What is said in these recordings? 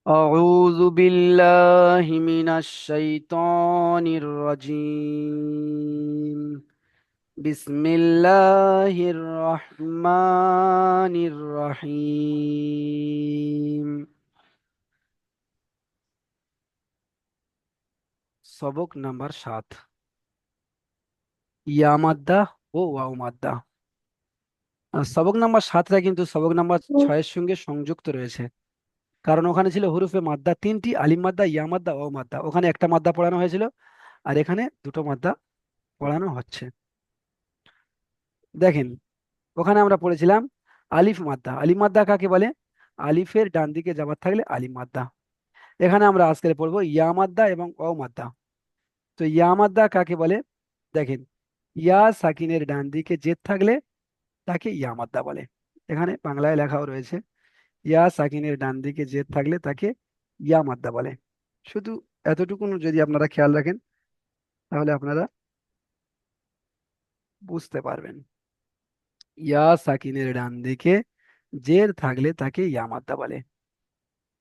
أعوذ بالله من الشيطان الرجيم. بسم الله الرحمن الرحيم. সবক নাম্বার 7, ইয়া মাদ্দা ও ওয়াও মাদ্দা। সবক নাম্বার 7টা কিন্তু সবক নাম্বার 6-এর সঙ্গে সংযুক্ত রয়েছে, কারণ ওখানে ছিল হুরুফে মাদ্দা তিনটি, আলিম মাদ্দা, ইয়া মাদ্দা, ওয়াও মাদ্দা। ওখানে একটা মাদ্দা পড়ানো হয়েছিল, আর এখানে দুটো মাদ্দা পড়ানো হচ্ছে। দেখেন, ওখানে আমরা পড়েছিলাম আলিফ মাদ্দা। আলিফ মাদ্দা কাকে বলে? আলিফের ডান দিকে যাবার থাকলে আলিফ মাদ্দা। এখানে আমরা আজকে পড়বো ইয়া মাদ্দা এবং অ মাদ্দা। তো ইয়া মাদ্দা কাকে বলে? দেখেন, ইয়া সাকিনের ডান দিকে জেদ থাকলে তাকে ইয়া মাদ্দা বলে। এখানে বাংলায় লেখাও রয়েছে, ইয়া সাকিনের ডান দিকে জেদ থাকলে তাকে ইয়া মাদ্দা বলে। শুধু এতটুকু যদি আপনারা খেয়াল রাখেন, তাহলে আপনারা বুঝতে পারবেন। ইয়া সাকিনের ডান দিকে জের থাকলে তাকে ইয়া মাদ্দা বলে।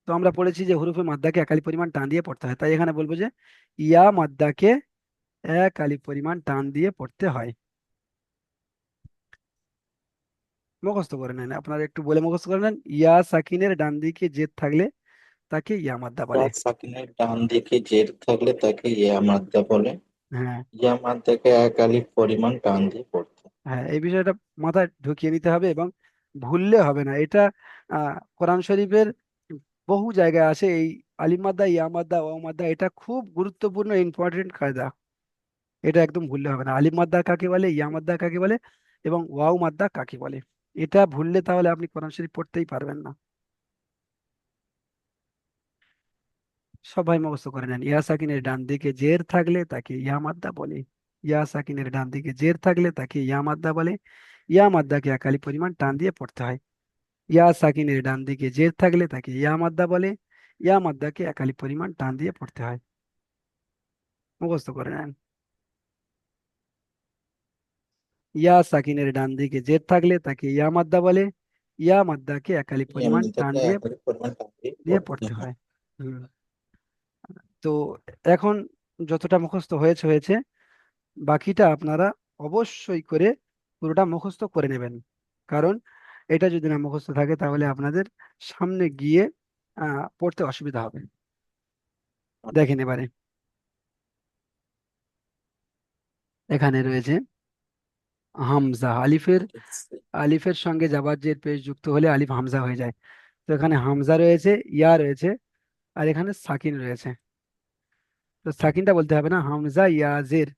তো আমরা পড়েছি যে হুরুফে মাদ্দাকে এক আলিফ পরিমাণ টান দিয়ে পড়তে হয়, তাই এখানে বলবো যে ইয়া মাদ্দাকে এক আলিফ পরিমাণ টান দিয়ে পড়তে হয়। মুখস্থ করে নেন, আপনারা একটু বলে মুখস্থ করে নেন। ইয়া সাকিনের ডান দিকে জেদ থাকলে তাকে ইয়া মাদ্দা বলে। ডাক সাকিনের ডান দিকে জের থাকলে তাকে ইয়া মাদ্দা বলে। হ্যাঁ, ইয়া মাদ্দাকে এক আলিফ পরিমাণ টান দিয়ে পড়তে হয়। হ্যাঁ, এই বিষয়টা মাথায় ঢুকিয়ে নিতে হবে এবং ভুললে হবে না এটা। কোরআন শরীফের বহু জায়গায় আছে এই আলিফ মাদ্দা, ইয়া মাদ্দা, ওয়া মাদ্দা। এটা খুব গুরুত্বপূর্ণ ইম্পর্টেন্ট কায়দা। এটা একদম ভুললে হবে না, আলিফ মাদ্দা কাকে বলে, ইয়া মাদ্দা কাকে বলে এবং ওয়াও মাদ্দা কাকে বলে। এটা ভুললে তাহলে আপনি কোরআন শরীফ পড়তেই পারবেন না। সবাই মুখস্থ করে নেন, ইয়া সাকিনের ডান দিকে জের থাকলে তাকে ইয়া মাদ্দা বলে। ইয়া সাকিনের ডান দিকে জের থাকলে তাকে ইয়া মাদ্দা বলে। ইয়া মাদ্দাকে একালি পরিমাণ টান দিয়ে পড়তে হয়। ইয়া সাকিনের ডান দিকে জের থাকলে তাকে ইয়া মাদ্দা বলে। ইয়া মাদ্দাকে একালি পরিমাণ টান দিয়ে পড়তে হয়। মুখস্থ করে নেন। ইয়া সাকিনের ডান দিকে জের থাকলে তাকে ইয়া মাদ্দা বলে। ইয়া মাদ্দাকে একালি ইয়া পরিমাণ টান মাদ্দাকে দিয়ে এক আলিফ পরিমাণ টান দিয়ে দিয়ে পড়তে পড়তে হয়। হয়। হুম। তো এখন যতটা মুখস্থ হয়েছে হয়েছে, বাকিটা আপনারা অবশ্যই করে পুরোটা মুখস্থ করে নেবেন। কারণ এটা যদি না মুখস্থ থাকে তাহলে আপনাদের সামনে গিয়ে পড়তে অসুবিধা হবে। দেখেন এবারে, এখানে রয়েছে হামজা। আলিফের আলিফের সঙ্গে জাবার জের পেশ যুক্ত হলে আলিফ হামজা হয়ে যায়। তো এখানে হামজা রয়েছে, ইয়া রয়েছে, আর এখানে সাকিন রয়েছে। তো সাকিনটা বলতে হবে না, হামজা ইয়া জের।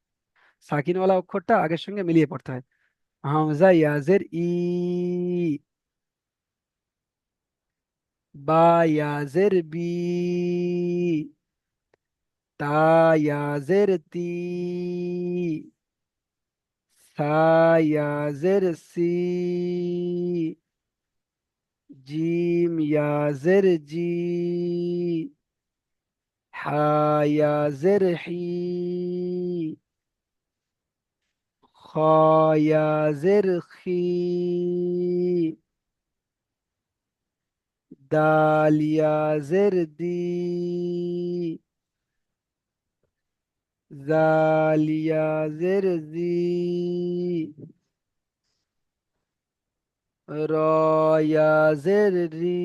সাকিনওয়ালা অক্ষরটা আগের সঙ্গে মিলিয়ে পড়তে হয়। হামজা ইয়া জের ই, বা ইয়া জের বি, তা ইয়া জের তি, সা ইয়া জের সি, জিম ইয়া জের জি, হা ইয়া জের হি, খ ইয়া জের খি, দাল ইয়া জের দি, জাল ইয়া জের জি, র ইয়া জের রি,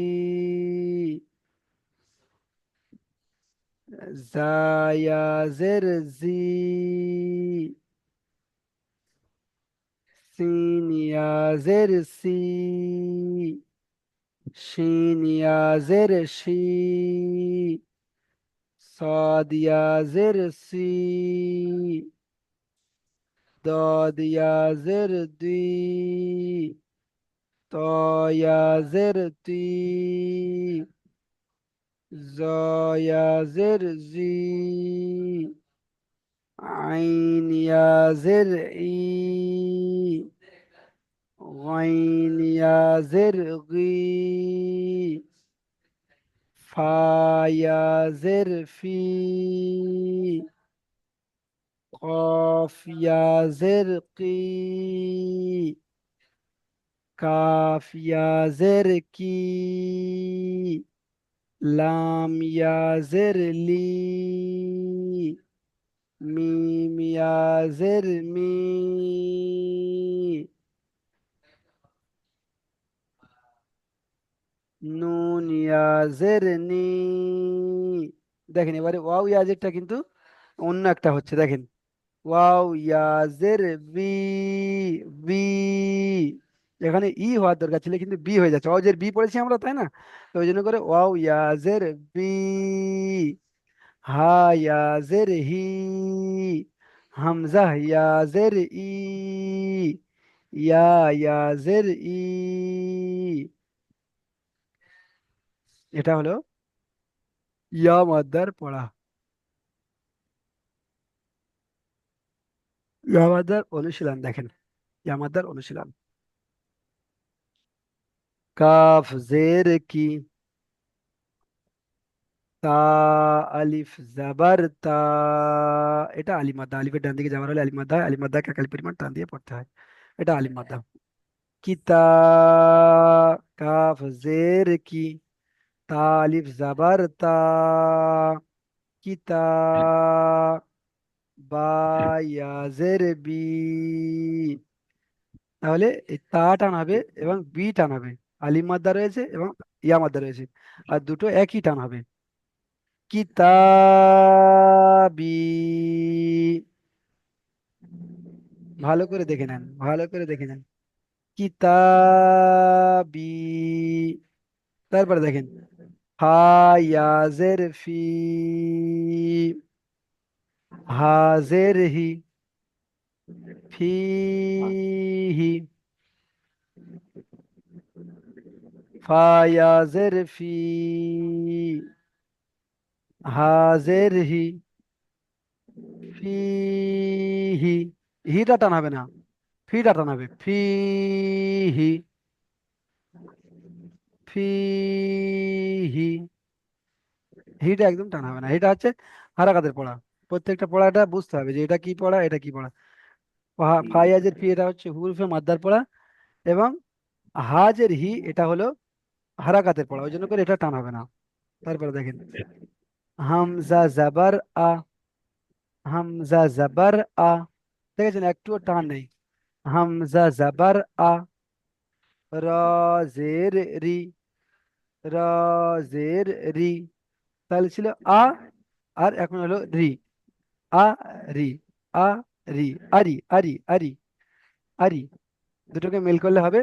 জা ইয়া জের জি, সিন ইয়া জের সি, শিন ইয়া জের শি, صاد ইয়া জের সি, ضاد ইয়া জের দি, ত ইয়া জের তি, জ ইয়া জের জি, আইন ইয়া জের ই, غين ইয়া জের গি, ফা ইয়া জের ফি, قاف ইয়া জের কি, কাফ ইয়া জের কি, লাম ইয়াজের লি, মিম ইয়াজের মি, নুন ইয়াজের নি। দেখেন এবারে ওয়াও ইয়াজেরটা কিন্তু অন্য একটা হচ্ছে, দেখেন ওয়াও ইয়াজের বি, বি। এখানে ই হওয়ার দরকার ছিল কিন্তু বি হয়ে যাচ্ছে, ওয়াও জের বি পড়েছি আমরা, তাই না? তো ওই জন্য করে ওয়াও ইয়াজের বি, হা ইয়াজের হি, হামজা ইয়াজের ই, ইয়া ইয়াজের ই। এটা হলো ইয়া মাদ্দার পড়া, ইয়া মাদ্দার অনুশীলন। দেখেন ইয়া মাদ্দার অনুশীলন। কাফ জের কি, তা, আলিফ জাবার তা। এটা আলিফ মাদ্দা, আলিফের ডান দিকে যাবার হলে আলিফ মাদ্দা হয়, আলিফ মাদ্দাকে একালি পরিমাণ টান দিয়ে পড়তে হয়। এটা আলিফ মাদ্দা। কিতা, কাফ জের কি, তা আলিফ জাবার তা, কিতা, বা ইয়া জের বি। তাহলে এই তা টান হবে এবং বি টান হবে, আলিফ মাদ্দা রয়েছে এবং ইয়া মাদ্দা রয়েছে, আর দুটো একই টান হবে। কিতাবি, ভালো করে দেখে নেন, ভালো করে দেখে নেন। কিতাবি। তারপরে দেখেন হায়াজের ফি, হাজের হি, ফিহি, ফায়াজের ফি, হাজের হি, ফিহি। হিটা টান হবে না, ফিটা টান হবে, ফিহি, ফিহি। হিটা একদম টানা হবে না, এটা হচ্ছে হারাকাতের পড়া। প্রত্যেকটা পড়াটা বুঝতে হবে যে এটা কি পড়া, এটা কি পড়া। ফাইয়াজের ফি এটা হচ্ছে হুরুফে মাদ্দার পড়া, এবং হাজের হি এটা হলো হারাকাতের পড়া, ওই জন্য করে এটা টান হবে না। তারপরে দেখেন হামজা জাবার আ, হামজা জাবার আ, দেখেছেন একটুও টান নেই। হামজা জাবার আ, র জের রি, র জের রি। তাহলে ছিল আ, আর এখন হলো রি, আ রি, আ রি, আরি আরি আরি আরি, দুটোকে মেল করলে হবে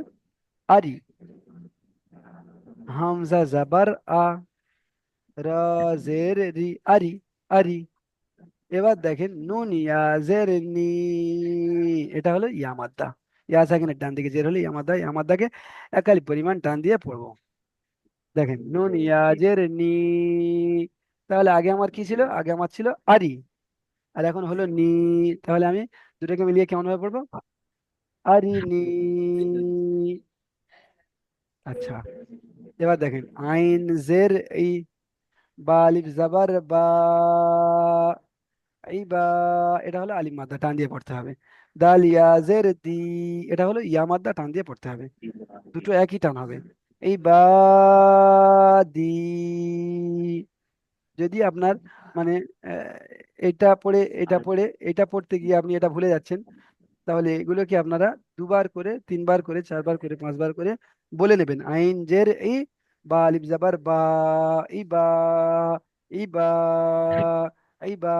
আরি। হামজা জাবার আ, র জের রি, আরি আরি। এবার দেখেন নুন ইয়াজের নি, এটা হলো ইয়ামাদ্দা। ইয়া সাকিনের ডান দিকে জের হলো ইয়ামাদ্দা, ইয়ামাদ্দাকে একালি পরিমাণ টান দিয়ে পড়বো। দেখেন নুন ইয়াজের নি, তাহলে আগে আমার কি ছিল, আগে আমার ছিল আরি, আর এখন হলো নি। তাহলে আমি দুটোকে মিলিয়ে কেমন ভাবে পড়বো, আরি নি। আচ্ছা, এবার দেখেন আইন জের ই, বা আলিফ জাবার বা, এই বা, এটা হলো আলিফ মাদ্দা টান দিয়ে পড়তে হবে। দাল ইয়াজের দি, এটা হলো ইয়া মাদ্দা টান দিয়ে পড়তে হবে, দুটো একই টান হবে। এই বা, দি। যদি আপনার মানে এটা পড়ে এটা পড়ে এটা পড়তে গিয়ে আপনি এটা ভুলে যাচ্ছেন, তাহলে এগুলোকে আপনারা দুবার করে, তিনবার করে, চারবার করে, পাঁচবার করে বলে নেবেন। আইন জের ই, বা আলিফ জাবার বা, ই বা, ই বা, এই বা,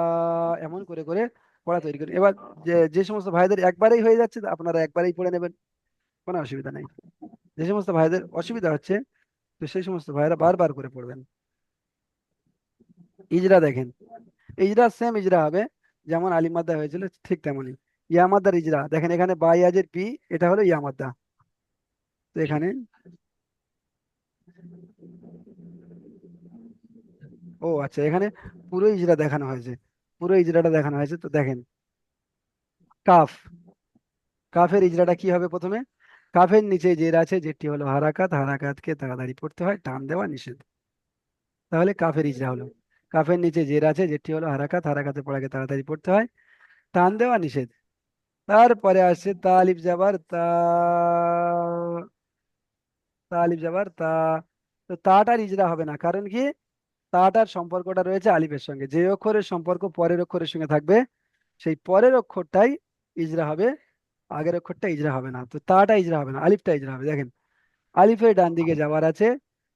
এমন করে করে পড়া তৈরি করেন। এবার যে যে সমস্ত ভাইদের একবারেই হয়ে যাচ্ছে আপনারা একবারেই পড়ে নেবেন, কোনো অসুবিধা নেই। যে সমস্ত ভাইদের অসুবিধা হচ্ছে, তো সেই সমস্ত ভাইরা বারবার করে পড়বেন। ইজরা দেখেন, ইজরা সেম ইজরা হবে, যেমন আলিফ মাদ্দা হয়েছিল ঠিক তেমনই। ইয়া মাদ্দার ইজরা দেখেন, এখানে বা ইয়াজের পি, এটা হলো ইয়া মাদ্দা। তো এখানে, ও আচ্ছা, এখানে পুরো ইজরা দেখানো হয়েছে, পুরো ইজরাটা দেখানো হয়েছে। তো দেখেন কাফ, কাফের ইজরাটা কি হবে প্রথমে, কাফের নিচে জের আছে, যেটি হলো হারাকাত, হারাকাতকে তাড়াতাড়ি পড়তে হয়, টান দেওয়া নিষেধ। তাহলে কাফের ইজরা হলো, কাফের নিচে জের আছে, যেটি হলো হারাকাত, হারাকাতে পড়াকে তাড়াতাড়ি পড়তে হয়, টান দেওয়া নিষেধ। তারপরে আসছে তালিফ জাবার তা, তালিফ জাবার তা। তো তাটার ইজরা হবে না, কারণ কি, তাটার সম্পর্কটা রয়েছে আলিফের সঙ্গে। যে অক্ষরের সম্পর্ক পরের অক্ষরের সঙ্গে থাকবে সেই পরের অক্ষরটাই ইজরা হবে, আগের অক্ষরটা ইজরা হবে না। তো তাটা ইজরা হবে না, আলিফটা ইজরা হবে। দেখেন, আলিফের ডান দিকে যাওয়ার আছে,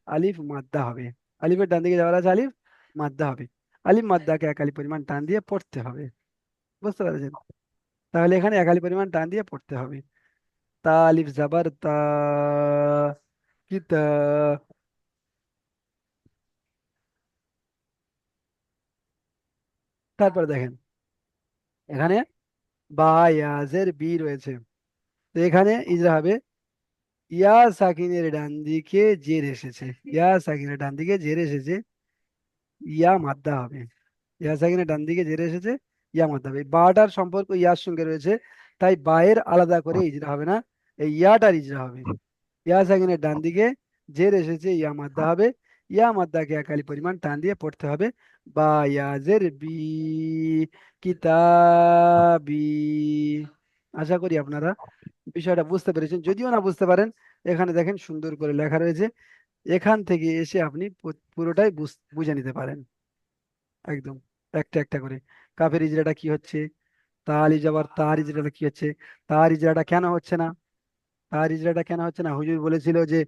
আলিফ মাদ্দা হবে। আলিফের ডান দিকে যাওয়ার আছে, আলিফ মাদ্দা হবে। আলিফ মাদ্দাকে এক আলিফ পরিমাণ টান দিয়ে পড়তে হবে। বুঝতে পেরেছেন? তাহলে এখানে এক আলিফ পরিমাণ টান দিয়ে পড়তে হবে। তা আলিফ জাবার তা, কি তা। তারপর দেখেন, এখানে বা ইয়াজের বি রয়েছে। তো এখানে ইজরা হবে, ইয়া সাকিনের ডান দিকে জের এসেছে, ইয়া সাকিনের ডান দিকে জের এসেছে, ইয়া মাদ্দা হবে। ইয়া সাকিনের ডান দিকে জের এসেছে, ইয়া মাদ্দা হবে। এই বাটার সম্পর্ক ইয়ার সঙ্গে রয়েছে, তাই বায়ের আলাদা করে ইজরা হবে না, এই ইয়াটার ইজরা হবে। ইয়া সাকিনের ডান দিকে জের এসেছে, ইয়া মাদ্দা হবে। ইয়া মাদ্দাকে একালি পরিমাণ টান দিয়ে পড়তে হবে। বা ইয়াজের বি, কিতাবি। আশা করি আপনারা বিষয়টা বুঝতে পেরেছেন। যদিও না বুঝতে পারেন, এখানে দেখেন সুন্দর করে লেখা রয়েছে, এখান থেকে এসে আপনি পুরোটাই বুঝে নিতে পারেন একদম, একটা একটা করে। কাফের ইজরাটা কি হচ্ছে, তার ইজাবার তার ইজরাটা কি হচ্ছে, তার ইজরাটা কেন হচ্ছে না, তার ইজরাটা কেন হচ্ছে না। হুজুর বলেছিল যে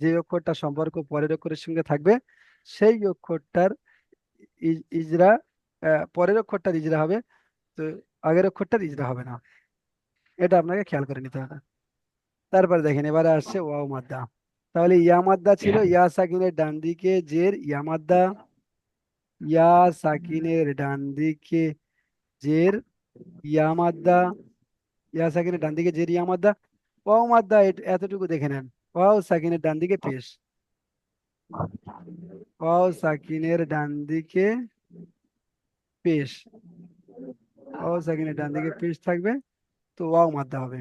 যে অক্ষরটা সম্পর্ক পরের অক্ষরের সঙ্গে থাকবে সেই অক্ষরটার ইজরা, পরের অক্ষরটার ইজরা হবে, তো আগের অক্ষরটার ইজরা হবে না। এটা আপনাকে খেয়াল করে নিতে হবে। তারপর দেখেন, এবারে আসছে ওয়াও মাদ্দা। তাহলে ইয়া মাদ্দা ছিল, ইয়া সাকিনের ডান দিকে জের ইয়া মাদ্দা, ইয়া সাকিনের ডান দিকে জের ইয়া মাদ্দা, ইয়া সাকিনের ডান দিকে জের ইয়া মাদ্দা। ওয়াও মাদ্দা এতটুকু দেখে নেন, ওয়াও সাকিনের ডান দিকে পেশ, ওয়াও সাকিনের ডান দিকে পেশ, ওয়াও সাকিনের ডান দিকে পেশ থাকবে, তো ওয়াও মাদ্দা হবে।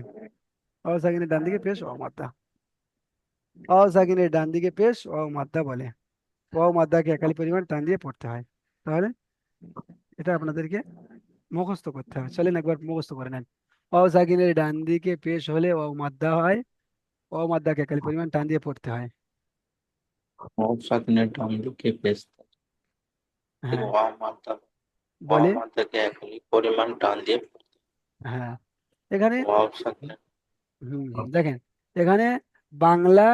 ওয়াও সাকিনের ডান দিকে পেশ, ওয়াও মাদ্দা। ওয়াও সাকিনের ডান দিকে পেশ, ওয়াও মাদ্দা বলে। ওয়াও মাদ্দাকে একালি পরিমাণ টান দিয়ে পড়তে হয়। তাহলে এটা আপনাদেরকে মুখস্থ করতে হবে। চলেন একবার মুখস্থ করে নেন। ওয়াও সাকিনের ডান দিকে পেশ হলে ওয়াও মাদ্দা হয়, ওয়াও মাদ্দাকে একালি পরিমাণ টান দিয়ে পড়তে হয়। ওয়াও সাকিনের ডান দিকে পেশ থেকে হ্যাঁ, ওয়াও বলে। মাদ্দাকে একই পরিমাণ টান দিয়ে হ্যাঁ, এখানে ওয়াও সাকিনের দেখেন, এখানে বাংলা,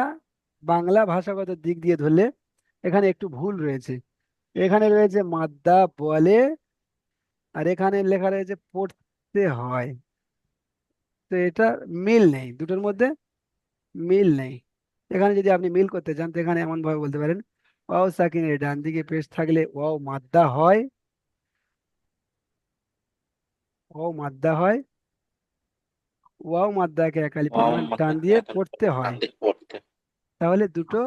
বাংলা ভাষাগত দিক দিয়ে ধরলে এখানে একটু ভুল রয়েছে। এখানে রয়েছে মাদ্দা বলে, আর এখানে লেখা রয়েছে পড়তে হয়। তো এটা মিল নেই, দুটোর মধ্যে মিল নেই। এখানে যদি আপনি মিল করতে চান, তো এখানে এমন ভাবে বলতে পারেন, ওয়াও সাকিনের ডান দিকে পেশ থাকলে ওয়াও মাদ্দা হয়, ওয়াও মাদ্দা হয়, ওয়াও মাদ্দাকে একালি ওয়াও পরিমাণ টান মাদ্দাকে দিয়ে একই পড়তে পরিমাণ টান হয়। দিয়ে পড়তে। তাহলে দুটো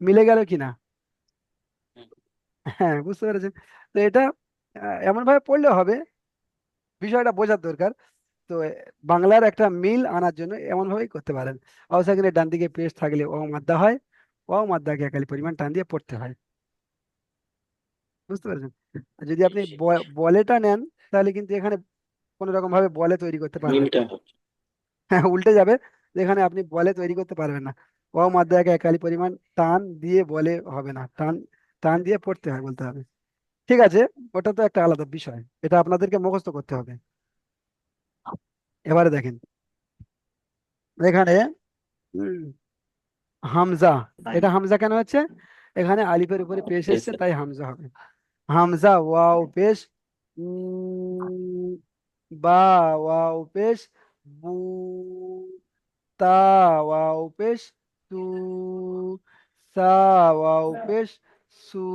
মিলে গেল কিনা? হুম, হ্যাঁ, বুঝতে পেরেছেন? তো এটা এমন ভাবে পড়লে হবে, বিষয়টা বোঝার দরকার। তো বাংলার একটা মিল আনার জন্য এমন ভাবেই করতে পারেন, ওয়াও সাকিনের ডান দিকে পেশ থাকলে ওয়াও মাদ্দা হয়, ওয়াও মাদ্দাকে একালি পরিমাণ টান দিয়ে পড়তে হয়। বুঝতে পেরেছেন? আর যদি আপনি বলেটা নেন, তাহলে কিন্তু এখানে কোনো রকম ভাবে বলে তৈরি করতে পারবেন মিলটা না। হচ্ছে হ্যাঁ, উল্টে যাবে, যেখানে আপনি বলে তৈরি করতে পারবেন না। ওয়াও মাদ্দাকে একালি পরিমাণ টান দিয়ে বলে হবে না, টান, টান দিয়ে পড়তে হয় বলতে হবে। ঠিক আছে, ওটা তো একটা আলাদা বিষয়, এটা আপনাদেরকে মুখস্থ করতে হবে। এবারে দেখেন, এখানে উম, হামজা। এটা হামজা কেন হচ্ছে? এখানে আলিফের উপরে পেশ এসছে, পেশে তাই হামজা হবে। হামজা ওয়াও পেশ, উম, বা ওয়াও পেশ, বু, তা ওয়াও পেশ, তু, সা ওয়াও পেশ, সু,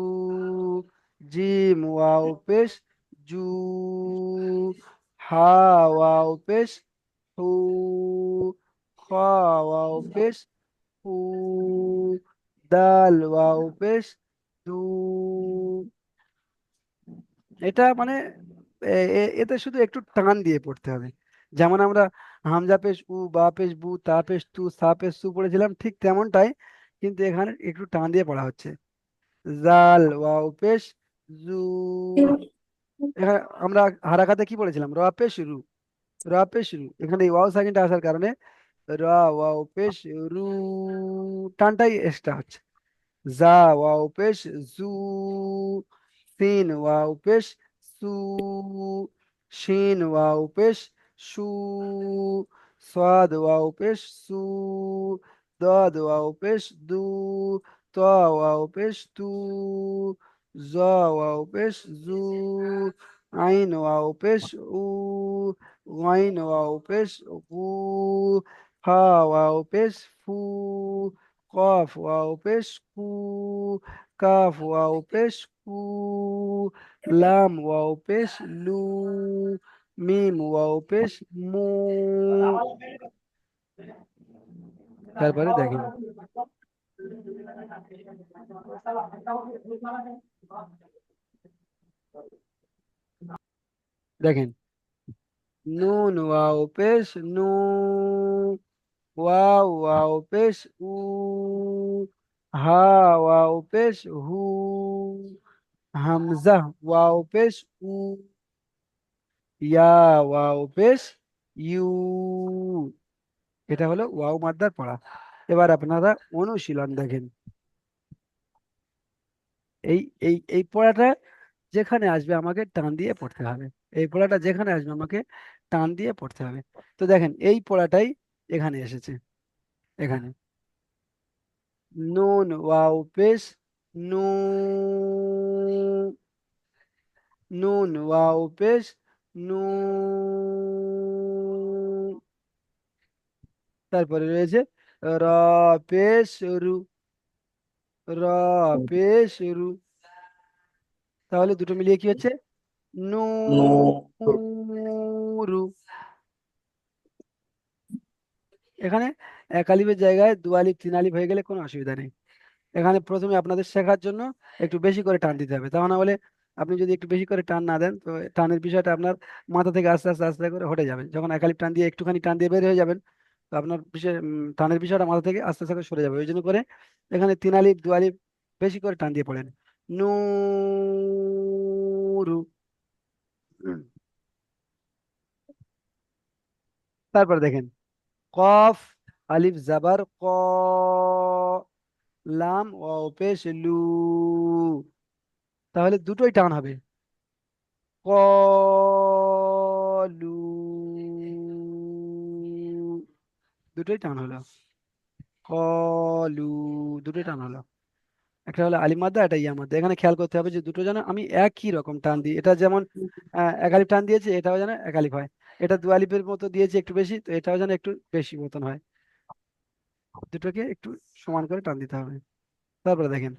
জিম ওয়াও পেশ, জু, হা ওয়াও পেশ, হু, খ ওয়াও পেশ, হু, দাল ওয়াও পেশ, দু। এটা মানে এতে শুধু একটু টান দিয়ে পড়তে হবে। যেমন আমরা হামজা পেশ উ, বা পেশ বু, তা পেশ তু, সা পেশ সু পড়েছিলাম, ঠিক তেমনটাই, কিন্তু এখানে একটু টান দিয়ে পড়া হচ্ছে। জাল ওয়াও পেশ, জু। এখানে আমরা হারাকাতে কি পড়েছিলাম, র পেশ রু, র পেশ রু। এখানে এই ওয়াও সাকিনটা আসার কারণে র ওয়াও পেশ রু, টানটাই এক্সট্রা হচ্ছে। জা ওয়াও পেশ জু, সিন ওয়াও পেশ সু, শিন ওয়াও পেশ শু, সাদ ওয়াও পেশ সু, দাদ ওয়াও পেশ দু, তা ওয়াও পেশ তু, জা ওয়াও পেশ জু, আইন ওয়াও পেশ উ, ওয়াইন ওয়াও পেশ উ, হা ওয়াও পেশ ফু, কফ ওয়াও পেশ কু, কাফ ওয়াও পেশ কু, লাম ওয়াও পেশ লু, মিম ওয়াও পেশ মু। তারপরে দেখেন, দেখেন নুন ওয়াও পেশ নু, ওয়াও ওয়াও পেশ উ, হা ওয়াও পেশ হু, হামজা ওয়াও পেশ উ, ইয়া ওয়াও পেশ ইউ। এটা হলো ওয়াও মাদ্দার পড়া। এবার আপনারা অনুশীলন দেখেন। এই এই পড়াটা যেখানে আসবে আমাকে টান দিয়ে পড়তে হবে। এই পড়াটা যেখানে আসবে আমাকে টান দিয়ে পড়তে হবে। তো দেখেন এই পড়াটাই এখানে এসেছে। এখানে নুন ওয়াও পেশ নু, নুন ওয়াও পেশ নু, তারপরে রয়েছে র পেশ রু, র পেশ রু। তাহলে দুটো মিলিয়ে কি হচ্ছে? নূর। নূরু। এখানে এক আলিফের জায়গায় দু আলিফ তিন আলিফ হয়ে গেলে কোনো অসুবিধা নেই। এখানে প্রথমে আপনাদের শেখার জন্য একটু বেশি করে টান দিতে হবে, তা না হলে আপনি যদি একটু বেশি করে টান না দেন তো টানের বিষয়টা আপনার মাথা থেকে আস্তে আস্তে আস্তে করে হটে যাবে। যখন এক আলিফ টান দিয়ে একটুখানি টান দিয়ে বের হয়ে যাবেন, তো আপনার বিষয় টানের বিষয়টা মাথা থেকে আস্তে আস্তে করে সরে যাবে। ওই জন্য করে এখানে তিন আলিফ দু আলিফ বেশি করে টান দিয়ে পড়েন। নূরু। হুম। তারপর দেখেন কফ, আলিফ জাবার ক, লাম ও পেশ লু। তাহলে দুটোই টান হবে। কলু, দুটোই টান হলো। কলু, দুটোই টান হলো। একটা হলো আলিফ মাদ্দা, একটা ইয়া মাদ্দা। এখানে খেয়াল করতে হবে যে দুটো যেন আমি একই রকম টান দিই। এটা যেমন এক আলিফ টান দিয়েছে, এটাও যেন এক আলিফ হয়। এটা দু আলিফের মতো দিয়েছে একটু বেশি, তো এটাও যেন একটু বেশি মতন হয়। দুটোকে একটু সমান করে টান দিতে হবে। তারপরে দেখেন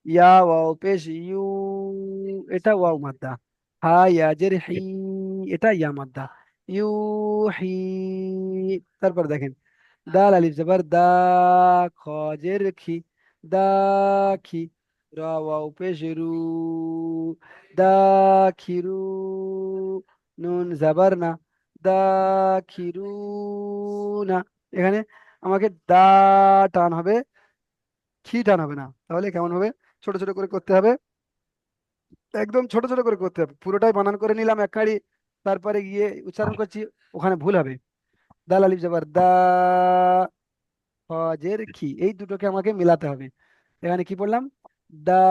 ইয়া ওয়াও পেশ ইউ, এটা ওয়াও মাদ্দা। হা ইয়া জের হি, এটা ইয়া মাদ্দা। ইউ হি। তারপর দেখেন দাল আলিফ জবর দা, খ জের খি, দা খি, রা ওয়াও পেশ রু, দা খিরু, নুন জবর না, দা খিরু না। এখানে আমাকে দা টান হবে, খি টান হবে না। তাহলে কেমন হবে? ছোট ছোট করে করতে হবে, একদম ছোট ছোট করে করতে হবে। পুরোটাই বানান করে নিলাম এক কাড়ি, তারপরে গিয়ে উচ্চারণ করছি, ওখানে ভুল হবে। দাল আলিফ জবর দা, খ জের খি, এই দুটোকে আমাকে মিলাতে হবে। এখানে কি পড়লাম? দা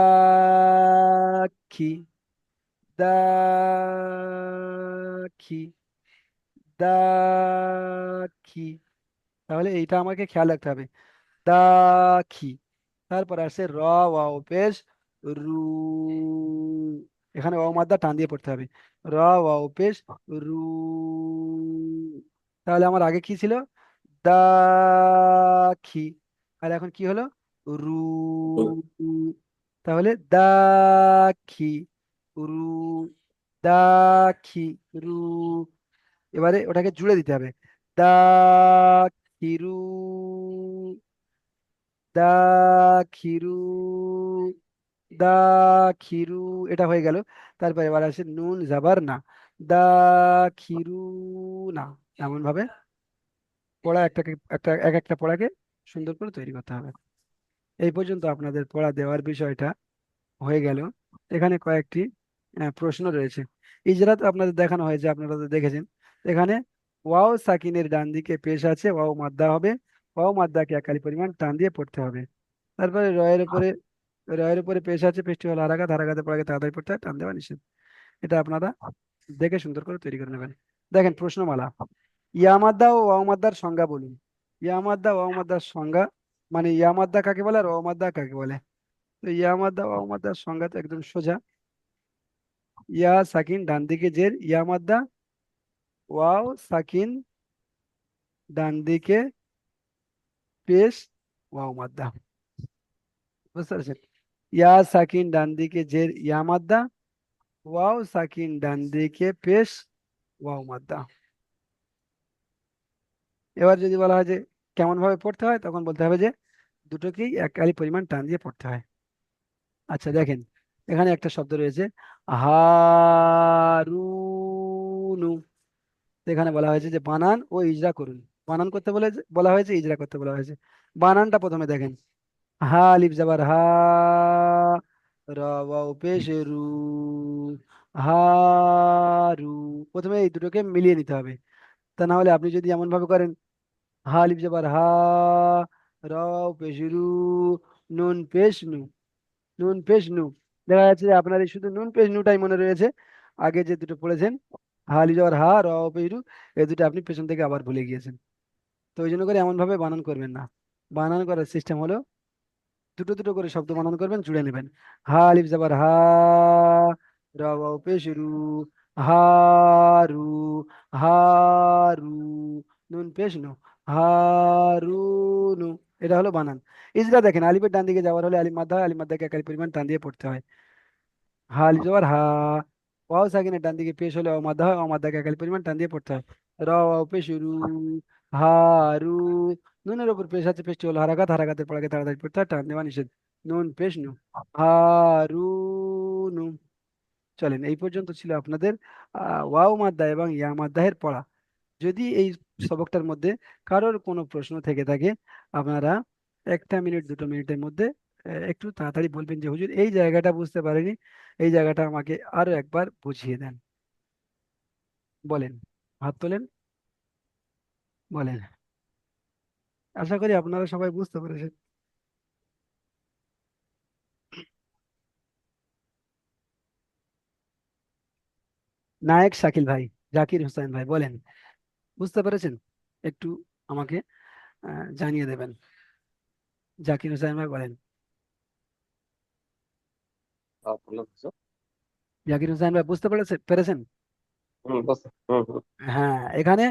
খি, দা খি, দা খি। তাহলে এইটা আমাকে খেয়াল রাখতে হবে। দাখি। তারপর আসছে র ওয়াও পেশ রু, এখানে ওয়াও মাদ্দা টান দিয়ে পড়তে হবে। র ওয়াও পেশ রু। তাহলে আমার আগে কি ছিল? দাখি। আর এখন কি হলো? রু। তাহলে দাখি রু, দাখি রু। এবারে ওটাকে জুড়ে দিতে হবে। দাখিরু, দাখিরু, দাখিরু। এটা হয়ে গেল। তারপর এবার আসে নুন জাবার না, দাখিরু না। এমন ভাবে পড়া একটাকে একটা এক একটা পড়াকে সুন্দর করে তৈরি করতে হবে। এই পর্যন্ত আপনাদের পড়া দেওয়ার বিষয়টা হয়ে গেল। এখানে কয়েকটি প্রশ্ন রয়েছে। ইজরাত আপনাদের দেখানো হয়েছে, আপনারা তো দেখেছেন। এখানে ওয়াও সাকিনের ডান দিকে পেশ আছে, ওয়াও মাদ্দা হবে। ওয়াও মাদ্দাকে একালি পরিমাণ টান দিয়ে পড়তে হবে। তারপরে রয়ের উপরে পেশ আছে, পেশটি হলো হারাঘাত, হারাঘাতের পরে আগে তাড়াতাড়ি পড়তে হয়, টান দেওয়া নিষেধ। এটা আপনারা দেখে সুন্দর করে তৈরি করে নেবেন। দেখেন প্রশ্নমালা, ইয়া মাদ্দা ও ওয়াও মাদ্দার সংজ্ঞা বলুন। ইয়া মাদ্দা ওয়াও মাদ্দার সংজ্ঞা, মানে ইয়া মাদ্দা কাকে বলে আর ওয়াও মাদ্দা কাকে বলে? তো ইয়া মাদ্দা ওয়াও মাদ্দার সংজ্ঞা তো একদম সোজা। ইয়া সাকিন ডান দিকে জের, ইয়া মাদ্দা, ওয়াও সাকিন ডান দিকে পেশ, ওয়াও মাদ্দা। বুঝতে পারছেন? ইয়া সাকিন ডান দিকে জের, ইয়া মাদ্দা, ওয়াও সাকিন ডান দিকে পেশ, ওয়াও মাদ্দা। এবার যদি বলা হয় যে কেমন ভাবে পড়তে হয়, তখন বলতে হবে যে দুটোকেই এক আলিফ পরিমাণ টান দিয়ে পড়তে হয়। আচ্ছা দেখেন, এখানে একটা শব্দ রয়েছে হারুনু। এখানে বলা হয়েছে যে বানান ও ইজরা করুন। বানান করতে বলা হয়েছে, ইজরা করতে বলা হয়েছে। বানানটা প্রথমে দেখেন, হা আলিফ জাবার হা, র ওয়াও পেশ রু, হারু। প্রথমে এই দুটোকে মিলিয়ে নিতে হবে। তা না হলে আপনি যদি এমন ভাবে করেন, হা আলিফ জাবার হা, র ওয়াও পেশ রু, নুন পেশ নু, নুন পেশ নু, দেখা যাচ্ছে যে আপনার এই শুধু নুন পেশ নুটাই মনে রয়েছে। আগে যে দুটো পড়েছেন, হা আলিফ জাবার হা, র ওয়াও পেশ রু, এই দুটো আপনি পেছন থেকে আবার ভুলে গিয়েছেন। তো ওই জন্য করে এমন ভাবে বানান করবেন না। বানান করার সিস্টেম হলো দুটো দুটো করে শব্দ বানান করবেন, জুড়ে নেবেন। হা আলিফ জাবার হা, র ওয়াও পেশ রু, হারু, হারু, নুন পেশ নু, হারুনু। এটা হলো বানান। ইজরা দেখেন, আলিফের ডান দিকে যাওয়ার হলে আলিফ মাদ্দা হয়, আলিফ মাদ্দাকে একালি পরিমাণ টান দিয়ে পড়তে হয়। হা আলিফ জবর হা, ওয়াও সাকিনের ডান দিকে পেশ হলে অমাদ্দা হয়, অমাদ্দাকে একালি পরিমাণ টান দিয়ে পড়তে হয়। র ওয়াও পেশ রু, হারু, নুনের উপর পেশ আছে, পেশটি হলো হারাকাত, হারাকাতের পর আগে তাড়াতাড়ি পড়তে হয়, টান দেওয়া নিষেধ। নুন পেশ নু, হারুনু। চলেন, এই পর্যন্ত ছিল আপনাদের ওয়াও মাদ্দা এবং ইয়া মাদ্দাহের পড়া। যদি এই সবকটার মধ্যে কারোর কোনো প্রশ্ন থেকে থাকে, আপনারা 1 মিনিট 2 মিনিটের মধ্যে একটু তাড়াতাড়ি বলবেন যে হুজুর এই জায়গাটা বুঝতে পারিনি, এই জায়গাটা আমাকে আরো একবার বুঝিয়ে দেন। বলেন, হাত তোলেন, বলেন। আশা করি আপনারা সবাই বুঝতে পেরেছেন। নায়েক শাকিল ভাই, জাকির হোসেন ভাই, বলেন বুঝতে পেরেছেন? একটু আমাকে জানিয়ে দেবেন। জাকির হোসেন ভাই বলেন। বলো কিছু। জাকির হোসেন ভাই বুঝতে পেরেছেন? হুম হুম। হ্যাঁ, এখানে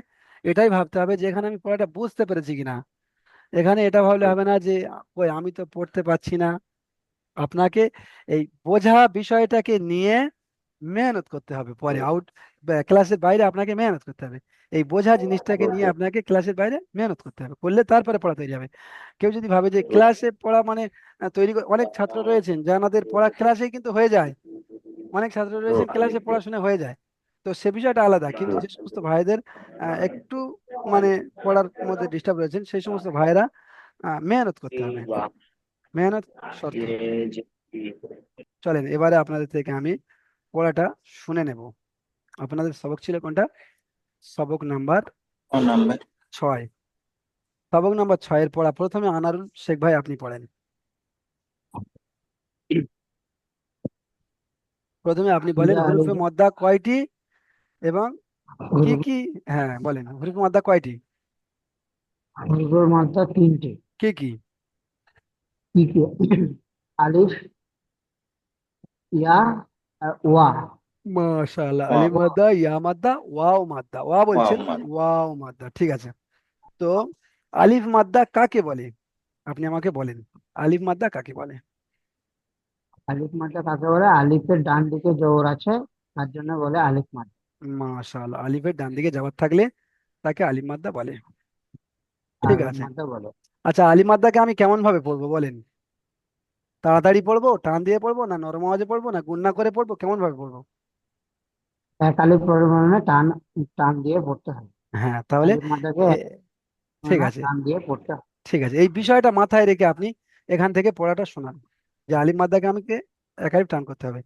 এটাই ভাবতে হবে যে এখানে আমি পড়াটা বুঝতে পেরেছি কিনা। এখানে এটা ভাবলে হুম, হবে না যে ওই আমি তো পড়তে পারছি না। আপনাকে এই বোঝা বিষয়টাকে নিয়ে মেহনত করতে হবে, পরে হুম, ক্লাসের বাইরে আপনাকে মেহনত করতে হবে। এই বোঝা জিনিসটাকে নিয়ে হুম, আপনাকে ক্লাসের বাইরে মেহনত করতে হবে, করলে তারপরে পড়া তৈরি হবে। কেউ যদি ভাবে যে হুম, ক্লাসে পড়া মানে অনেক ছাত্র রয়েছেন যাদের পড়া ক্লাসেই কিন্তু হয়ে যায়। অনেক ছাত্র রয়েছেন ক্লাসে পড়াশোনা হয়ে যায়। তো সে বিষয়টা আলাদা, কিন্তু যে সমস্ত ভাইদের একটু মানে পড়ার মধ্যে ডিস্টার্ব রয়েছেন, সেই সমস্ত ভাইরা মেহনত করতে হবে। মেহনত শর্ত। চলেন, এবারে আপনাদের থেকে আমি পড়াটা শুনে নেব। আপনাদের সবক ছিল কোনটা? সবক নাম্বার নাম্বার 6। সবক নাম্বার 6-এর পড়া প্রথমে আনারুল শেখ ভাই আপনি পড়েন। প্রথমে আপনি বলেন ইয়া আলী, হুরুফে মদ্দা কয়টি এবং কি হরিফ কি। হ্যাঁ বলেন, হুরুফে মদ্দা কয়টি, হরিফের মাত্রা তিনটে। কি কি? কি কি? আলিফ, ইয়া আর ওয়া। মাশাআল্লাহ, আলিফ মাদ্দা, ইয়া মাদ্দা, ওয়াও মাদ্দা। ওয়া বলছেন, মোহাম্মদ ওয়াও মাদ্দা, ঠিক আছে। তো আলিফ মাদ্দা কাকে বলে? আপনি আমাকে বলেন, আলিফ মাদ্দা কাকে বলে? আলিফ মাত্রা কাকে বলে? আলিফের ডান দিকে জবর আছে, তার জন্য বলে আলিফ মাত্রা। মাশাআল্লাহ, আলিফের ডান দিকে যাওয়ার থাকলে তাকে আলিফ মাদ্দা বলে। ঠিক আলিফ আছে। মাত্রা বলে। আচ্ছা, আলিফ মাদ্দাকে আমি কেমন ভাবে পড়বো বলেন? তাড়াতাড়ি পড়বো, টান দিয়ে পড়বো, না নরম আওয়াজে পড়বো, না গুণনা করে পড়বো, কেমন ভাবে পড়বো? এক আলিফ পরিমাণে টান টান দিয়ে পড়তে হয়। হ্যাঁ তাহলে আলিফ মাত্রাকে এ, এক ঠিক পরিমাণে আছে, টান দিয়ে পড়তে হয়। ঠিক আছে, এই বিষয়টা মাথায় রেখে আপনি এখান থেকে পড়াটা শোনান, যে আলিফ মাদ্দাকে আমাকে এক আলিফ টান করতে হবে।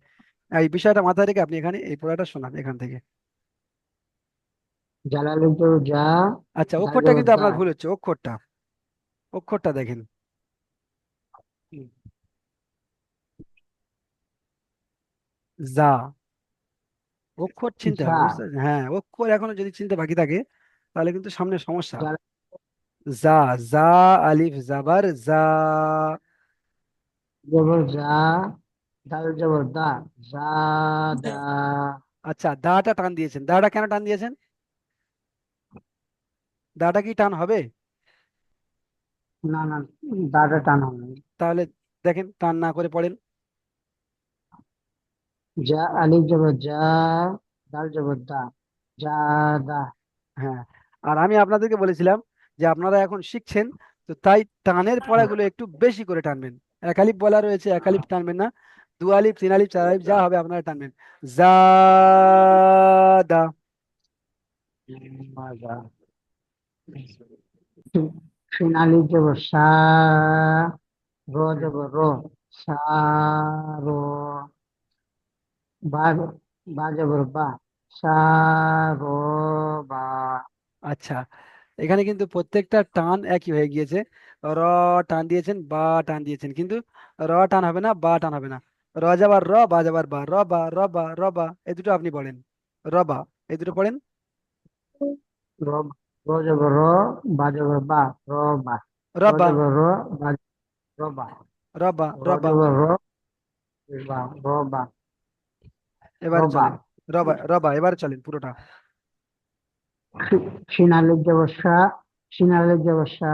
এই বিষয়টা মাথায় রেখে আপনি এখানে এই পড়াটা শোনান এখান থেকে। জালালিফ জবর যা, আচ্ছা, দাল অক্ষরটা জবর কিন্তু দা। আপনার ভুল হচ্ছে, অক্ষরটা, অক্ষরটা দেখেন। হুম, জা। অক্ষর চিনতে যা হবে, বুঝতে পারছেন? হ্যাঁ, অক্ষর এখনো যদি চিনতে বাকি থাকে তাহলে কিন্তু সামনে সমস্যা। যা জা। জা আলিফ জাবার জা। জবর যা, দাল জবর দা, যা দা। আচ্ছা, দাটা টান দিয়েছেন, দাটা কেন টান দিয়েছেন? দাটা কি টান হবে? না না, দাটা টান হবে না। তাহলে দেখেন, টান না করে পড়েন। যা আলিফ জবর যা, দাল জবর দা, যা দা। হ্যাঁ, আর আমি আপনাদেরকে বলেছিলাম যে আপনারা এখন শিখছেন, তো তাই টানের পড়াগুলো একটু বেশি করে টানবেন। এক আলিফ বলা রয়েছে, এক আলিফ টানবেন না। দু আলিফ, তিন আলিফ, চার আলিফ যা হবে আপনারা টানবেন। জা দা। যা। শিন আলিফ জবর সা, র জবর র, সা রো। বা, বা জবর বা, সা রো বা। আচ্ছা, এখানে কিন্তু প্রত্যেকটা টান একই হয়ে গিয়েছে। র টান দিয়েছেন, বা টান দিয়েছেন, কিন্তু র টান হবে না, বা টান হবে না। র যাবার র, বা যাবার বা, র বা র বা র বা, এই দুটো আপনি পড়েন। র বা, এই দুটো পড়েন। র, র জবর র, বা জবর বা, র বা। র র বা জবর র, বা র বা। র বা র র বা। জবর র, বা র বা, র এবারে বা। চলেন। র বা এবারে চলেন পুরোটা। শিন আলিফ জবর সা, শিন আলিফ জবর সা,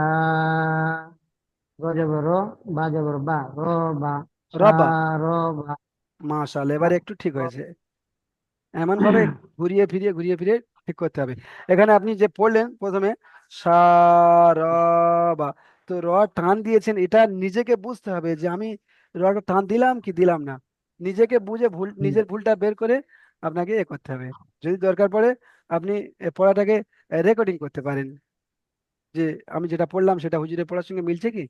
র জবর র, বা জবর বা, র বা, র সা বা। র বা। মাশাআল্লাহ, সা এবারে একটু ঠিক র। হয়েছে। এমন ভাবে ঘুরিয়ে ফিরিয়ে ঘুরিয়ে ফিরিয়ে ঠিক করতে হবে। এখানে আপনি যে পড়লেন প্রথমে সা, র, বা, তো র টান দিয়েছেন, এটা নিজেকে বুঝতে হবে যে আমি রটা টান দিলাম কি দিলাম না। নিজেকে বুঝে ভুল, নিজের ভুলটা বের করে আপনাকে এ করতে হবে। যদি দরকার পড়ে আপনি এ পড়াটাকে রেকর্ডিং করতে পারেন, যে আমি যেটা পড়লাম সেটা হুজুরের পড়ার সঙ্গে মিলছে কি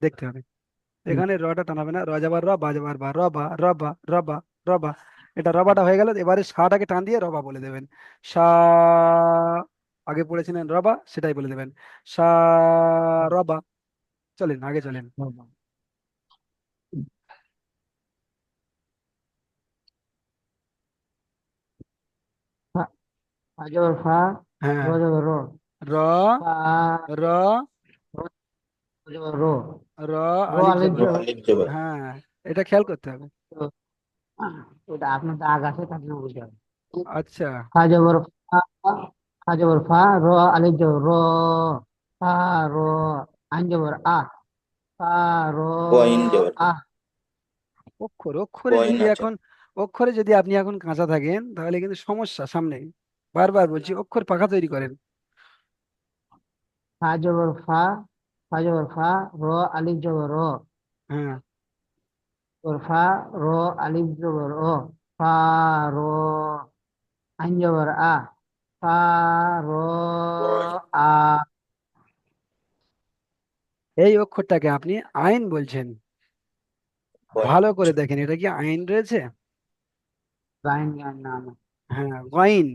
দেখতে হবে। এখানে রটা টানাবে না, র যাবার র, বা যাবার বা, রবা রবা রবা রবা। এটা রবাটা হয়ে গেল, এবারে সাটাকে টান দিয়ে রবা বলে দেবেন। সা, আগে পড়েছিলেন রবা, সেটাই বলে দেবেন। সা রবা। চলেন আগে চলেন। ফা জবর ফা, র হ্যাঁ। জবর র, র, ফা র, র জবর র, র র আলিফ আলিফ র জবর। জবর। আলিফ জবর। হ্যাঁ, এটা খেয়াল করতে হবে। ওটা আপনার দাগ আছে তার জন্য বুঝতে হবে। আচ্ছা। ফা জবর ফা, ফা জবর ফা, র আলিফ জবর র, ফা র। আইন জবর আ, ফা র কইন জবর আ। অক্ষরে কইন যদি আছে। এখন, অক্ষরে যদি আপনি এখন কাঁচা থাকেন তাহলে কিন্তু সমস্যা সামনে। বারবার বলছি, অক্ষর পাকা তৈরি করেন। ফা জবর ফা, ফা জবর ফা, র আলিফ জবর র, হ্যাঁ। জবর ফা, র আলিফ জবর র, ফা র। আইন জবর আ, ফা র কইন। আ। এই অক্ষরটাকে আপনি আইন বলছেন। কইন। ভালো করে দেখেন, এটা কি আইন রয়েছে? গাইন গাইন না না। হ্যাঁ, গইন।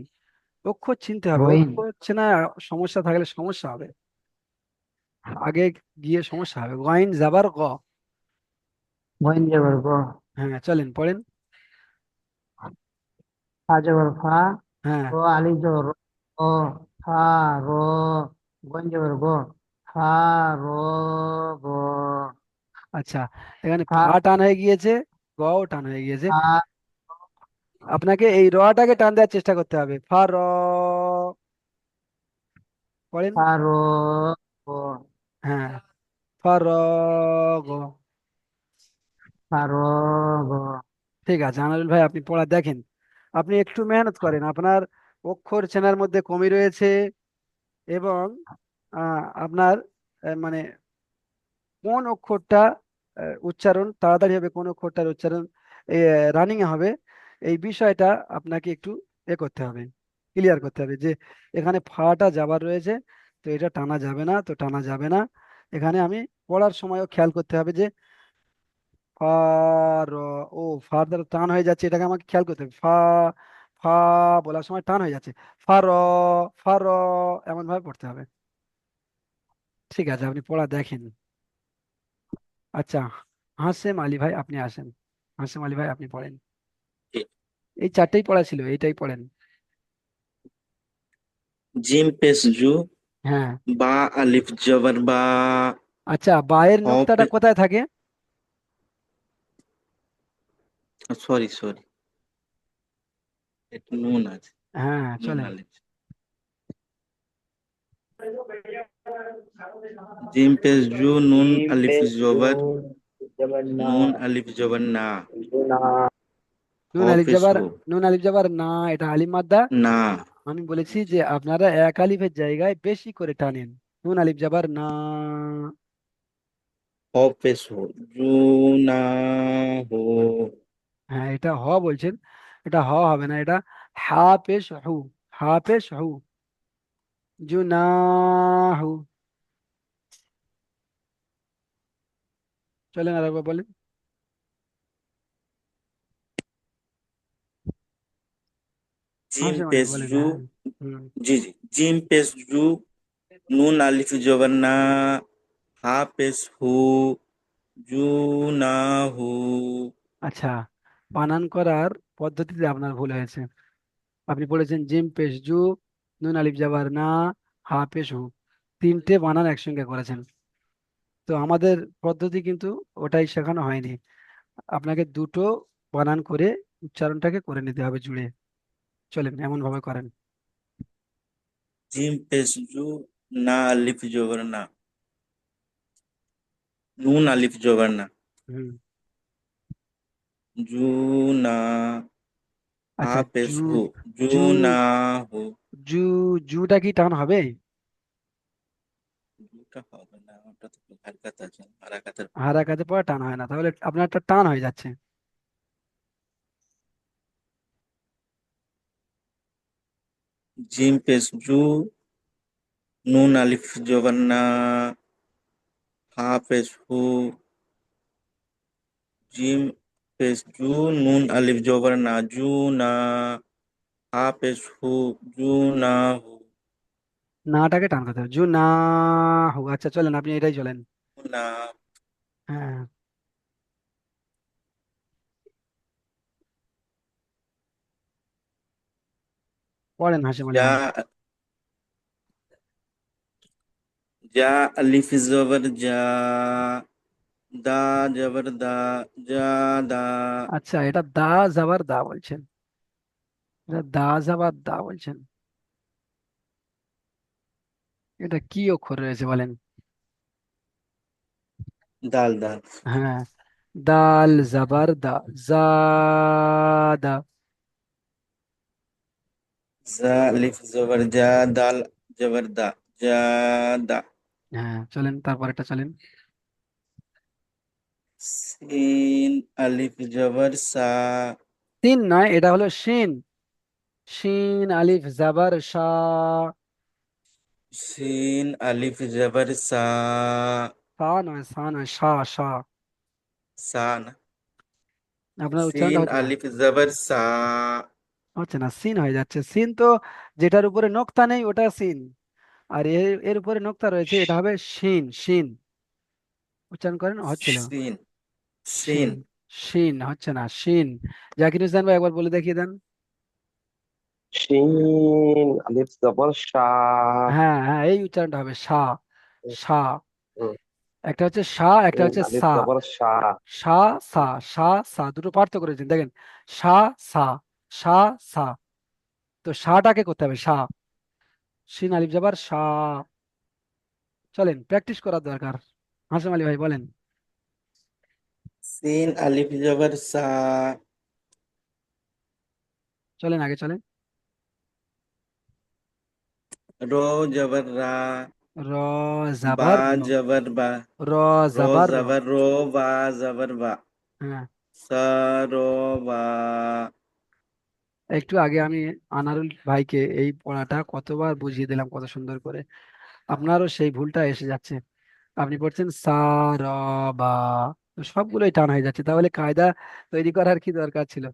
অক্ষর চিনতে হবে, গইন, অক্ষর চেনা সমস্যা থাকলে সমস্যা হবে, আগে গিয়ে সমস্যা হবে। গইন যাবার গ। গইন জবর গ, হ্যাঁ, চলেন পড়েন। ফা জবর ফা, হ্যাঁ। র আলিফ জবর র, ফা র। গইন জবর গ, ফা র গ। আচ্ছা, এখানে ফা, ফা টান হয়ে গিয়েছে, গও টান হয়ে গিয়েছে। ফা, আপনাকে এই রটাকে টান দেওয়ার চেষ্টা করতে হবে। ফা র, পড়েন। ফা র গ, হ্যাঁ, ফা র গ। ফা র গ। ঠিক আছে আনারুল ভাই, আপনি পড়া দেখেন, আপনি একটু মেহনত করেন। আপনার অক্ষর চেনার মধ্যে কমই রয়েছে, এবং আপনার মানে কোন অক্ষরটা উচ্চারণ তাড়াতাড়ি হবে, কোন অক্ষরটার উচ্চারণ রানিং এ হবে, এই বিষয়টা আপনাকে একটু করতে হবে, ক্লিয়ার করতে হবে যে এখানে ফাটা যাবার রয়েছে, তো এটা টানা যাবে না, তো টানা যাবে না। এখানে আমি পড়ার সময়ও খেয়াল করতে হবে যে ফা, র, ও ফার দ্বারা টান হয়ে যাচ্ছে, এটাকে আমাকে খেয়াল করতে হবে। ফা, ফা বলার সময় টান হয়ে যাচ্ছে। ফা র, ফা র, এমন ভাবে পড়তে হবে। ঠিক আছে, আপনি পড়া দেখেন। আচ্ছা, হাসেম আলী ভাই আপনি আসেন। হাসেম আলী ভাই আপনি পড়েন। ঠিক। এই চারটেই পড়া ছিল, এইটাই পড়েন। জিম পেশ জু, হ্যাঁ। বা আলিফ জবর বা, আচ্ছা, বায়ের হ নোক্তাটা কোথায় থাকে? সরি সরি, একটু নুন আছে, হ্যাঁ নুন চলেন। আলিফ। জিম পেশ জু, নুন জিম আলিফ পেশ জবর, জুন জবর না, নুন আলিফ জবর না, না, হ নুন আলিফ পেশ জবর, হো, নুন আলিফ জবর না, এটা আলিফ মাদ্দা। না, আমি বলেছি যে আপনারা এক আলিফের জায়গায় বেশি করে টানেন। নুন আলিফ জবর না। হ পেশ হো, জু না হো, হ্যাঁ, এটা হ বলছেন, এটা হ হবে না, এটা হা পেশ হু। হা পেশ হু। জুনাহু। চলেন আরেকবার বলেন। জিম হাসেম আলী পেশ বলেন, জু, হ্যাঁ। হুম। জি জি, জিম পেশ জু, নুন আলিফ জবর না, হা পেশ হু, জু না হু। আচ্ছা, বানান করার পদ্ধতিতে আপনার ভুল হয়েছে। আপনি পড়েছেন জিম পেশ জু, নুন আলিফ জাবার না, হা পেশ হু, তিনটে বানান একসঙ্গে করেছেন। তো আমাদের পদ্ধতি কিন্তু ওটাই শেখানো হয়নি। আপনাকে দুটো বানান করে উচ্চারণটাকে করে নিতে হবে জুড়ে। চলেন এমন ভাবে করেন। জিম পেশ জু, না আলিফ জবর না, নুন আলিফ জবর না, হুম। জু না, হা আচ্ছা, পেশ হু, জু জু না হু। জু জুটা কি টান হবে? জুটা হবে না, ওটা তো হারকাত আছে, হারাকাতের। হারা কাজে পড়া টান হয় না, তাহলে আপনার একটা টান হয়ে যাচ্ছে। জিম পেশ জু, নুন আলিফ জবর না, হা পেশ হু, জিম পেশ জু, নুন আলিফ জবর না, জু না, হা পেশ হু, জু না হু, নাটাকে টান করতে হবে, জু না হু। আচ্ছা চলেন, আপনি এটাই চলেন। না। হ্যাঁ, পড়েন হাসিম আলী যা, ভাই। যা আলিফ জবর যা, দা জবর দা, যা দা, আচ্ছা, এটা দা জাবার দা বলছেন, এটা দা জাবার দা বলছেন। এটা কি অক্ষর রয়েছে বলেন? দাল দাল, হ্যাঁ, দাল জাবার দা, জাদা। যা আলিফ জবর যা, দাল জবর দা, যা দা। হ্যাঁ চলেন, তারপর এটা চলেন। সিন আলিফ জবর সা, তিন নয়, এটা হলো শিন। শিন আলিফ জাবার শা। সিন আলিফ জবর সা, সা নয়, সা নয়, শা শা। সা না, আপনার উচ্চারণটা সিন হচ্ছে না, আলিফ জবর সা, হচ্ছে না, সিন হয়ে যাচ্ছে। সিন তো যেটার উপরে নোক্তা নেই ওটা সিন, আর এর এর উপরে নোক্তা রয়েছে, এটা হবে শিন। শিন উচ্চারণ করেন, হচ্ছিল সিন, সিন, শিন। শিন হচ্ছে না, শিন। জাকির হোসেন ভাই একবার বলে দেখিয়ে দেন। শিন আলিফ জবর শা, হ্যাঁ হ্যাঁ, এই উচ্চারণটা হবে সা। সা। হুম, একটা হচ্ছে সা, একটা শিন হচ্ছে আলিফ সা। জবর শা, সা সা। সা সা দুটো পার্থক্য করেছেন দেখেন। সা সা। সা সা। তো সাটাকে করতে হবে সা। শিন আলিফ জাবার সা। চলেন প্র্যাকটিস করার দরকার। হাসাম আলী ভাই বলেন। সিন আলিফ জবর সা, চলেন আগে চলেন। রো জবর রা, র বা জাবার র। জবর বা, র রো জাবার র। জবর রো, বা জবর বা, হ্যাঁ। সা রো বা। একটু আগে আমি আনারুল ভাইকে এই পড়াটা কতবার বুঝিয়ে দিলাম কত সুন্দর করে, আপনারও সেই ভুলটা এসে যাচ্ছে। আপনি পড়ছেন সা র বা, তো সবগুলোই টান হয়ে যাচ্ছে। তাহলে কায়দা তৈরি করার কি দরকার ছিল?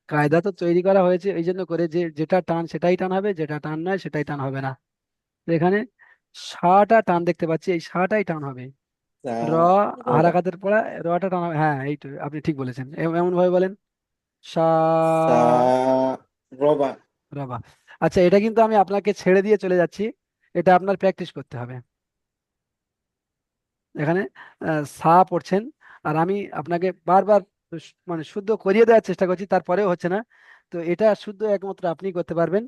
কায়দা তো তৈরি করা হয়েছে এই জন্য করে যে যেটা টান সেটাই টান হবে, যেটা টান নয় সেটাই টান হবে না। তো এখানে সাটা টান দেখতে পাচ্ছি, এই সাটাই টান হবে। সা র রবা হারাকাতের পড়া, রটা টানা, হ্যাঁ এই তো আপনি ঠিক বলেছেন, এমন ভাবে বলেন। সা সা রবা রবা। আচ্ছা, এটা কিন্তু আমি আপনাকে ছেড়ে দিয়ে চলে যাচ্ছি, এটা আপনার প্র্যাকটিস করতে হবে। এখানে সা পড়ছেন, আর আমি আপনাকে বারবার মানে শুদ্ধ করিয়ে দেওয়ার চেষ্টা করছি, তারপরেও হচ্ছে না। তো এটা শুদ্ধ একমাত্র আপনি করতে পারবেন,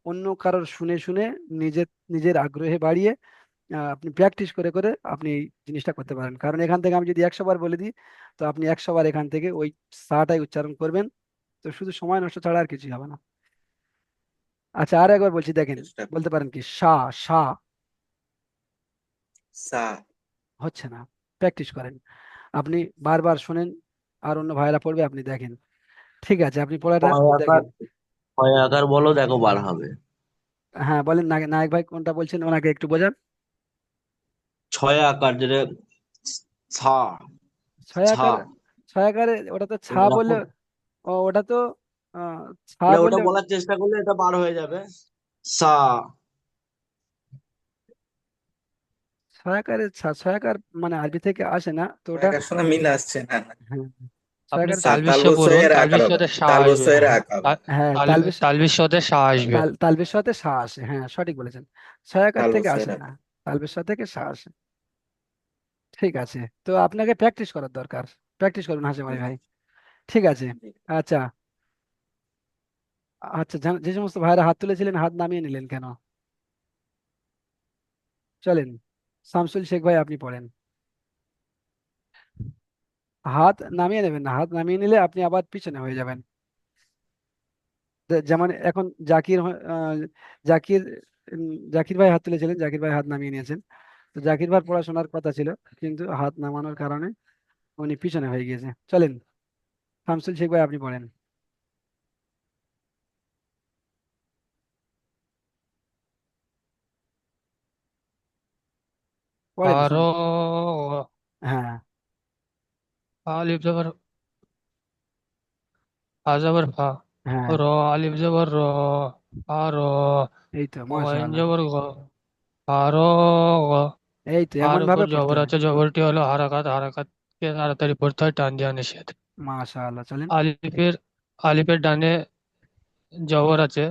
অন্য কারোর শুনে শুনে, নিজের নিজের আগ্রহে বাড়িয়ে আপনি প্র্যাকটিস করে করে আপনি এই জিনিসটা করতে পারেন। কারণ এখান থেকে আমি যদি 100 বার বলে দিই, তো আপনি 100 বার এখান থেকে ওই সাটাই উচ্চারণ করবেন, তো শুধু সময় নষ্ট ছাড়া আর কিছুই হবে না। আচ্ছা, আর একবার বলছি, দেখেন, চেষ্টা করব। বলতে পারেন কি সা, সা সা হচ্ছে না, প্র্যাকটিস করেন, আপনি বারবার শোনেন, আর অন্য ভাইয়েরা পড়বে, আপনি দেখেন। ঠিক আছে, আপনি পড়াটা ছয় আকার দেখেন। ছয় আকার বলো, দেখো বার হবে। হ্যাঁ বলেন, নায়ক ভাই কোনটা বলছেন, ওনাকে একটু বোঝান। ছয় আকার যেটা ছা, ছয় ছা, আকার, ছয় আকারে ওটা তো ছা বললে, দেখো, ওটা তো ছা মানে ওটা বললে, বলার চেষ্টা করলে এটা বার হয়ে যাবে। সা, ছয় আকারে ছয় আকার মানে আরবি থেকে আসে না তো ওটা। একার সঙ্গে মিল আসছে না, না। হ্যাঁ, ছয় আপনি আকারে তালবিশ্বে তালবস্য পড়ুন, এর আকার হবে, তালবিশ্বতে শাহ আসবে। তালবস্য এর আকার হবে, হ্যাঁ তালবেশ, তালবিশ্বতে শাহ আসবে। তালবের সাথে সা আসে, হ্যাঁ সঠিক বলেছেন, ছয় আকার থেকে তালবস্য এর আসে না, আকার। তালবের সাথে থেকে সা আসে। ঠিক আছে, তো আপনাকে প্র্যাকটিস করার দরকার, প্র্যাকটিস করুন হাসিম আলী ভাই। ঠিক আছে। আচ্ছা, আচ্ছা, যে সমস্ত ভাইরা হাত তুলেছিলেন, হাত নামিয়ে নিলেন কেন? চলেন, শামসুল শেখ ভাই আপনি পড়েন। হাত নামিয়ে নেবেন না, হাত নামিয়ে নিলে আপনি আবার পিছনে হয়ে যাবেন। যেমন এখন জাকির, জাকির ভাই হাত তুলেছিলেন, জাকির ভাই হাত নামিয়ে নিয়েছেন। তো জাকির ভাই পড়াশোনার কথা ছিল, কিন্তু হাত নামানোর কারণে উনি পিছনে হয়ে গিয়েছে। চলেন, শামসুল শেখ ভাই আপনি পড়েন, পড়েন আর শুনি। হ্যাঁ, আলিফ জবর আজবর ফা, হ্যাঁ, র আলিফ জবর র, আর এই তো গইন মাশাআল্লাহ, জবর গ, আর গ। এই তো আর এমন উপর ভাবে পড়তে জবর হবে। আছে, জবরটি হলো হারাকাত, হারাকাতকে তাড়াতাড়ি পড়তে হয়, টান দেওয়া নিষেধ। মাশাআল্লাহ, চলেন। আলিফের আলিফের ডানে জবর আছে,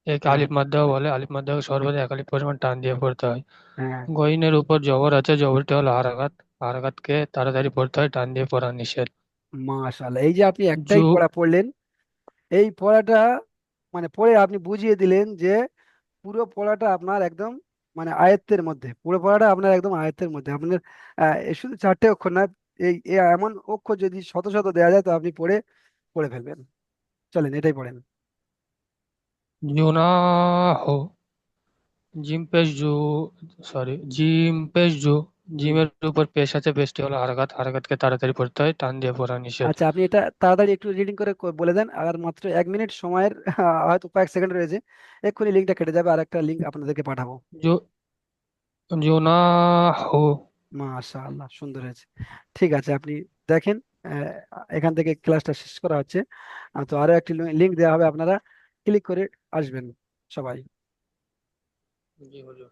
একে হ্যাঁ, আলিফ মাদ্দাও বলে, আলিফ মাদ্দাকে সর্বদা এক আলিফ পরিমাণ টান দিয়ে পড়তে হয়। হ্যাঁ, গইনের উপর জবর আছে, জবরটি হলো হারাকাত, হারাকাতকে তাড়াতাড়ি পড়তে হয়, টান দিয়ে পড়া নিষেধ। মাশাআল্লাহ, এই যে আপনি একটাই জু পড়া পড়লেন, এই পড়াটা মানে পড়ে আপনি বুঝিয়ে দিলেন যে পুরো পড়াটা আপনার একদম মানে আয়ত্তের মধ্যে, পুরো পড়াটা আপনার একদম আয়ত্তের মধ্যে আপনার। এ শুধু 4টে অক্ষর না, এমন অক্ষর যদি শত শত দেওয়া যায়, তো আপনি পড়ে পড়ে ফেলবেন। চলেন, এটাই পড়েন। জুনাহ, জিম পেশ জু, সরি জিম পেশ জু, হুম। জিমের উপর পেশ আছে, পেশটি হলো হারাকাত, হারাকাতকে তাড়াতাড়ি পড়তে হয়, টান দিয়ে পড়া নিষেধ। আচ্ছা, আপনি এটা তাড়াতাড়ি একটু রিডিং করে বলে দেন, আর মাত্র 1 মিনিট সময়ের হয়তো কয়েক সেকেন্ড রয়েছে, এক্ষুনি লিঙ্কটা কেটে যাবে, আর একটা লিঙ্ক আপনাদেরকে পাঠাবো। জু জুনাহ। মাশাআল্লাহ, সুন্দর হয়েছে। ঠিক আছে, আপনি দেখেন, আহ, এখান থেকে ক্লাসটা শেষ করা হচ্ছে। তো আরো একটি লিঙ্ক দেওয়া হবে, আপনারা ক্লিক করে আসবেন সবাই। জি হুজুর।